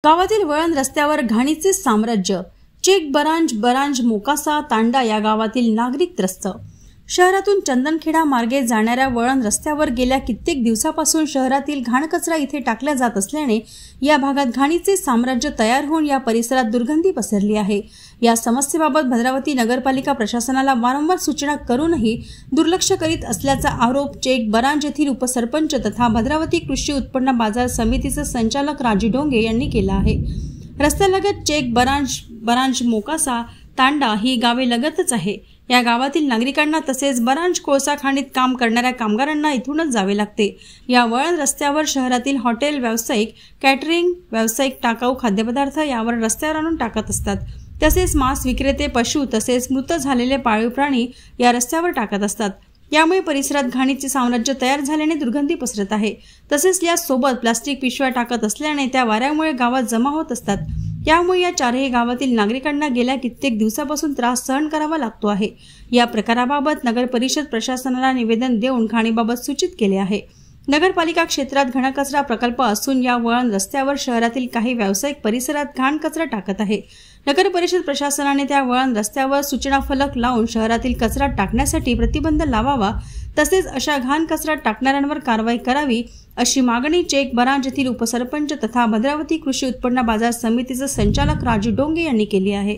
गावातील वळण रस्त्यावर घाणीचे साम्राज्य। चेक बरांज मोकासा तांडा या गावातील नागरिक त्रस्त। शहरातून चंदनखेडा मार्गे जाणाऱ्या वळण रस्त्यावर गेल्या कित्येक दिवसापासून शहरातील घाणकचरा इथे टाकला जात असल्याने या भागात घाणीचे साम्राज्य तयार होऊन या परिसरात दुर्गंधी पसरली आहे। या समस्येबाबत भद्रावती नगरपालिका प्रशासनाला वारंवार सूचना करूनही दुर्लक्ष करीत असल्याचा आरोप चेक बरांज येथील उपसरपंच तथा भद्रावती कृषी उत्पन्न बाजार समितीचे संचालक राजू डोंगे यांनी केला आहे। रस्त्यालगत चेक बरांज मोकासा तांडा ही गावे लगतच आहे। या गावातील नागरिकांना तसेच बरांज कोळसा खाणीत काम करणाऱ्या कामगारांना इथूनच जावे लागते। या वळण रस्त्यावर शहरातील हॉटेल व्यावसायिक, कॅटरिंग व्यावसायिक टाकाऊ खाद्यपदार्थ यावर रस्त्यावर आणून टाकत असतात। तसेच मांस विक्रेते, पशु तसेच मृत झालेले पाळीव प्राणी या रस्त्यावर टाकत असतात। यामुळे परिसरात घाणीचे साम्राज्य तयार झाल्याने दुर्गंधी पसरत आहे। तसेच या सोबत प्लास्टिक पिशव्या टाकत असल्याने त्या वाऱ्यामुळे गावात जमा होत असतात। यामुळे या चारही गावातील नागरिकांना गेल्या कित्येक दिवसापासून त्रास सहन करावा लागतो आहे। या प्रकाराबाबत नगर परिषद प्रशासनाला निवेदन देऊन घाणीबाबत सूचित केले आहे। नगरपालिका क्षेत्रात घनकचरा प्रकल्प असून या वळण रस्त्यावर शहरातील काही व्यावसायिक परिसरात घाण कचरा टाकत आहे। नगर परिषद प्रशासनाने त्या वळण रस्त्यावर सूचना फलक लावून शहरातील कचरा टाकण्यासाठी प्रतिबंध लावावा तसेच अशा घाण कचरा टाकणाऱ्यांवर कारवाई करावी अशी मागणी चेक बरांज येथील उपसरपंच तथा भद्रावती कृषी उत्पन्न बाजार समितीचे संचालक राजू डोंगे यांनी केली आहे।